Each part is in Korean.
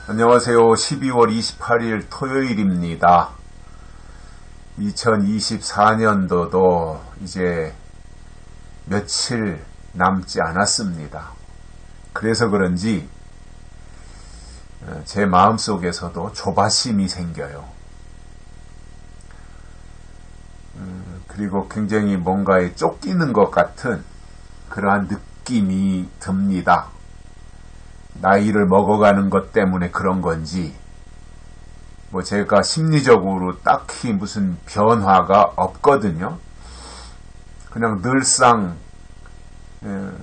안녕하세요. 12월 28일 토요일입니다. 2024년도도 이제 며칠 남지 않았습니다. 그래서 그런지 제 마음속에서도 조바심이 생겨요. 그리고 굉장히 뭔가에 쫓기는 것 같은 그러한 느낌이 듭니다. 나이를 먹어가는 것 때문에 그런 건지, 제가 심리적으로 딱히 무슨 변화가 없거든요. 그냥 늘상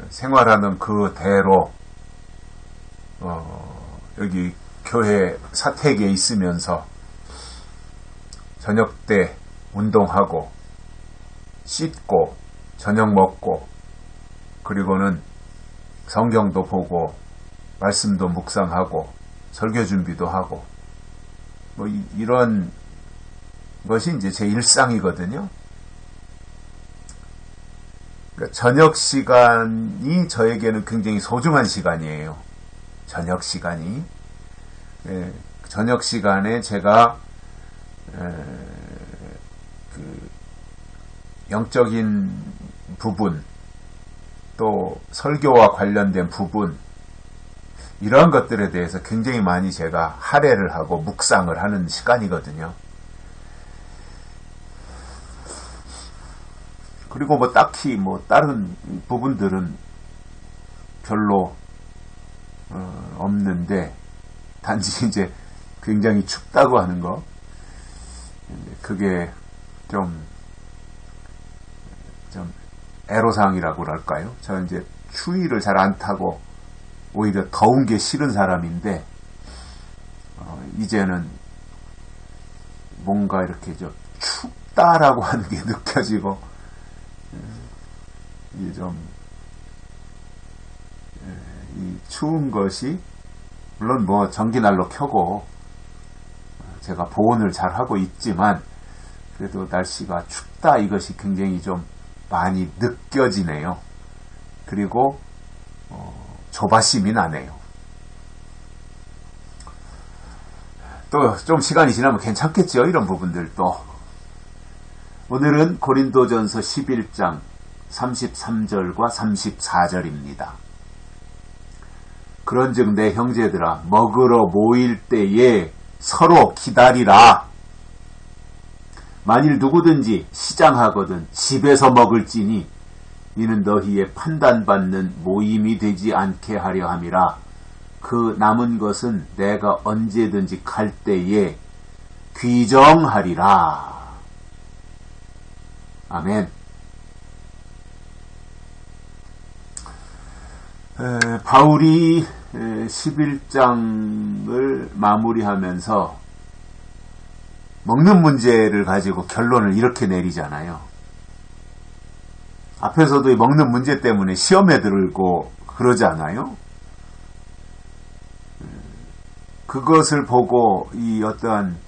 생활하는 그대로 여기 교회 사택에 있으면서 저녁 때 운동하고 씻고 저녁 먹고 그리고는 성경도 보고 말씀도 묵상하고 설교 준비도 하고 이런 것이 이제 제 일상이거든요. 그러니까 저녁 시간이 저에게는 굉장히 소중한 시간이에요. 저녁 시간이. 저녁 시간에 제가 그 영적인 부분 또 설교와 관련된 부분 이러한 것들에 대해서 굉장히 많이 제가 할애를 하고 묵상을 하는 시간이거든요. 그리고 딱히 다른 부분들은 별로 없는데 단지 이제 굉장히 춥다고 하는 거 그게 좀 애로사항이라고 그럴까요? 저는 이제 추위를 잘 안 타고 오히려 더운 게 싫은 사람인데 이제는 뭔가 이렇게 춥다라고 하는 게 느껴지고 이게 이 추운 것이 물론 전기난로 켜고 제가 보온을 잘 하고 있지만 그래도 날씨가 춥다 이것이 굉장히 좀 많이 느껴지네요. 그리고 조바심이 나네요. 또 좀 시간이 지나면 괜찮겠죠. 이런 부분들도. 오늘은 고린도전서 11장 33절과 34절입니다. 그런즉 내 형제들아 먹으러 모일 때에 서로 기다리라. 만일 누구든지 시장하거든 집에서 먹을지니 이는 너희의 판단받는 모임이 되지 않게 하려 함이라. 그 남은 것은 내가 언제든지 갈 때에 귀정하리라. 아멘. 바울이 11장을 마무리하면서 먹는 문제를 가지고 결론을 이렇게 내리잖아요. 앞에서도 이 먹는 문제 때문에 시험에 들고 그러지 않아요? 그것을 보고 이 어떠한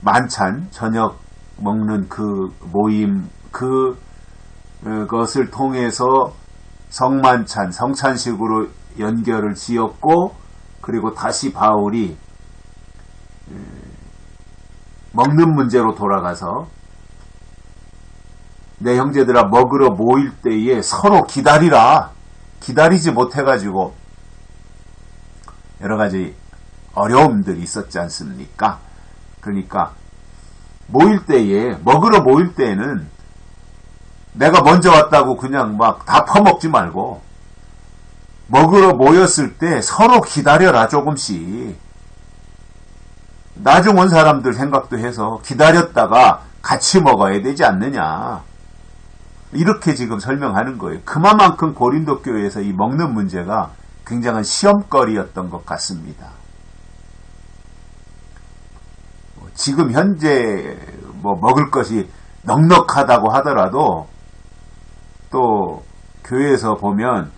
만찬, 저녁 먹는 그 모임, 그것을 통해서 성만찬, 성찬식으로 연결을 지었고, 그리고 다시 바울이 먹는 문제로 돌아가서 내 형제들아 먹으러 모일 때에 서로 기다리라. 기다리지 못해가지고 여러 가지 어려움들이 있었지 않습니까? 그러니까 먹으러 모일 때에는 내가 먼저 왔다고 그냥 다 퍼먹지 말고 먹으러 모였을 때 서로 기다려라. 조금씩 나중 온 사람들 생각도 해서 기다렸다가 같이 먹어야 되지 않느냐. 이렇게 지금 설명하는 거예요. 그만큼 고린도 교회에서 이 먹는 문제가 굉장한 시험거리였던 것 같습니다. 지금 현재 먹을 것이 넉넉하다고 하더라도 또 교회에서 보면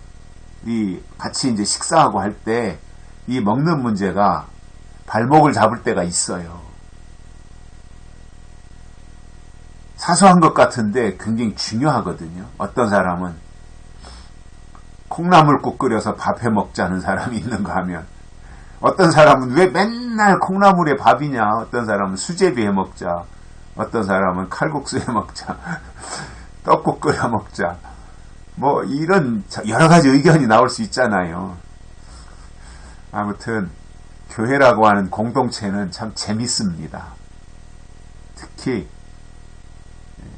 같이 이제 식사하고 할 때 이 먹는 문제가 발목을 잡을 때가 있어요. 사소한 것 같은데 굉장히 중요하거든요. 어떤 사람은 콩나물국 끓여서 밥해 먹자는 사람이 있는가 하면 어떤 사람은 왜 맨날 맨날 콩나물에 밥이냐, 어떤 사람은 수제비 해먹자, 어떤 사람은 칼국수 해먹자, 떡국 끓여 먹자, 뭐 이런 여러 가지 의견이 나올 수 있잖아요. 아무튼 교회라고 하는 공동체는 참 재밌습니다. 특히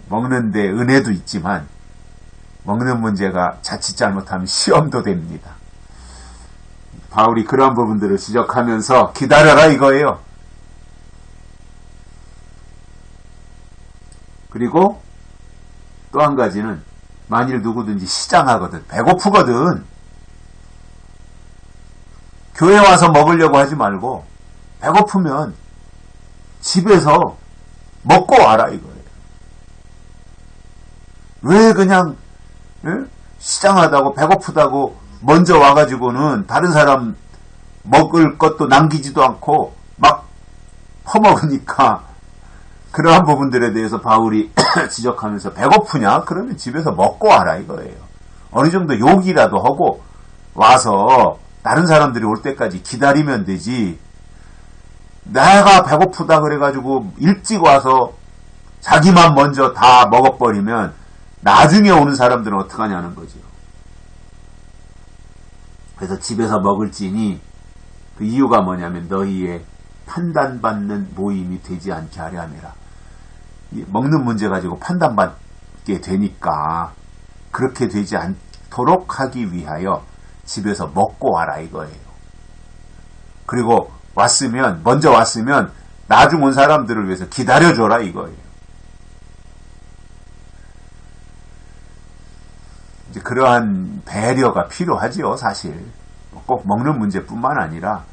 먹는데 은혜도 있지만 먹는 문제가 자칫 잘못하면 시험도 됩니다. 바울이 그러한 부분들을 지적하면서 기다려라 이거예요. 그리고 또 한 가지는 만일 누구든지 시장하거든, 배고프거든, 교회 와서 먹으려고 하지 말고 배고프면 집에서 먹고 와라 이거예요. 왜 그냥 시장하다고 배고프다고 먼저 와가지고는 다른 사람 먹을 것도 남기지도 않고 막 퍼먹으니까, 그러한 부분들에 대해서 바울이 지적하면서 배고프냐? 그러면 집에서 먹고 와라 이거예요. 어느 정도 욕이라도 하고 와서 다른 사람들이 올 때까지 기다리면 되지, 내가 배고프다 그래가지고 일찍 와서 자기만 먼저 다 먹어버리면 나중에 오는 사람들은 어떡하냐는 거죠. 그래서 집에서 먹을지니 그 이유가 뭐냐면 너희의 판단받는 모임이 되지 않게 하려 함이라. 먹는 문제 가지고 판단받게 되니까 그렇게 되지 않도록 하기 위하여 집에서 먹고 와라 이거예요. 그리고 먼저 왔으면 나중 온 사람들을 위해서 기다려줘라 이거예요. 이제 그러한 배려가 필요하지요, 사실. 꼭 먹는 문제뿐만 아니라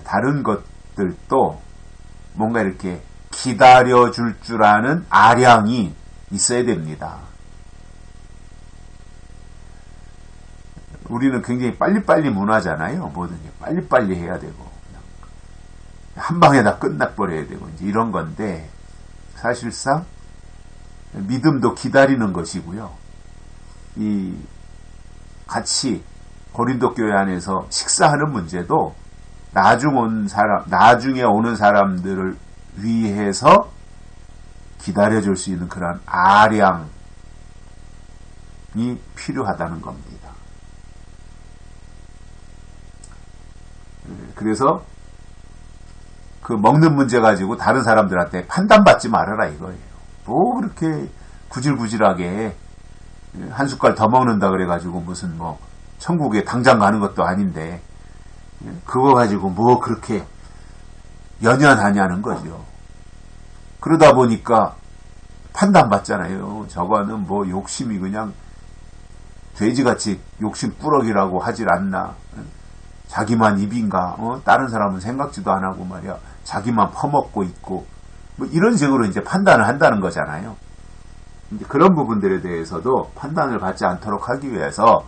다른 것들도 뭔가 이렇게 기다려줄 줄 아는 아량이 있어야 됩니다. 우리는 굉장히 빨리빨리 문화잖아요. 뭐든 빨리빨리 해야 되고 한 방에 다 끝나버려야 되고 이제 이런 건데, 사실상 믿음도 기다리는 것이고요. 이 같이 고린도 교회 안에서 식사하는 문제도 나중에 오는 사람들을 위해서 기다려줄 수 있는 그런 아량이 필요하다는 겁니다. 그래서 그 먹는 문제 가지고 다른 사람들한테 판단받지 말아라 이거예요. 뭐 그렇게 구질구질하게 한 숟갈 더 먹는다 그래가지고 무슨 뭐 천국에 당장 가는 것도 아닌데 그거 가지고 뭐 그렇게 연연하냐는 거죠. 그러다 보니까 판단받잖아요. 저거는 뭐 욕심이 그냥 돼지같이 욕심 뿌러기라고 하질 않나. 자기만 입인가, 다른 사람은 생각지도 안 하고 말이야. 자기만 퍼먹고 있고, 뭐 이런 식으로 이제 판단을 한다는 거잖아요. 이제 그런 부분들에 대해서도 판단을 받지 않도록 하기 위해서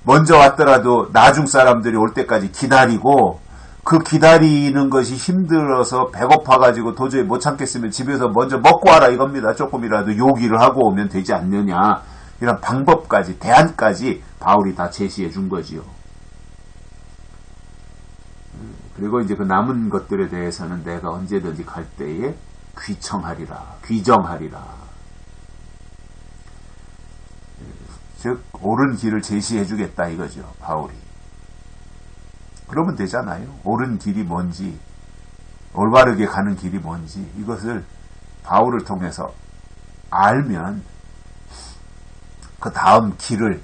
먼저 왔더라도 나중 사람들이 올 때까지 기다리고, 그 기다리는 것이 힘들어서 배고파가지고 도저히 못 참겠으면 집에서 먼저 먹고 와라 이겁니다. 조금이라도 요기를 하고 오면 되지 않느냐. 이런 방법까지, 대안까지 바울이 다 제시해 준 거지요. 그리고 이제 그 남은 것들에 대해서는 내가 언제든지 갈 때에 귀정하리라. 즉 옳은 길을 제시해 주겠다 이거죠, 바울이. 그러면 되잖아요. 옳은 길이 뭔지, 올바르게 가는 길이 뭔지 이것을 바울을 통해서 알면 그 다음 길을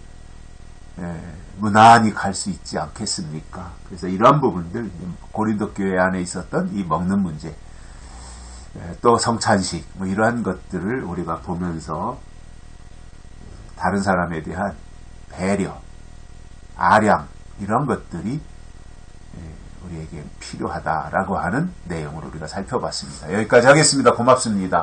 무난히 갈 수 있지 않겠습니까? 그래서 이러한 부분들, 고린도 교회 안에 있었던 이 먹는 문제, 또 성찬식, 뭐 이러한 것들을 우리가 보면서 다른 사람에 대한 배려, 아량, 이런 것들이 우리에게 필요하다라고 하는 내용을 우리가 살펴봤습니다. 여기까지 하겠습니다. 고맙습니다.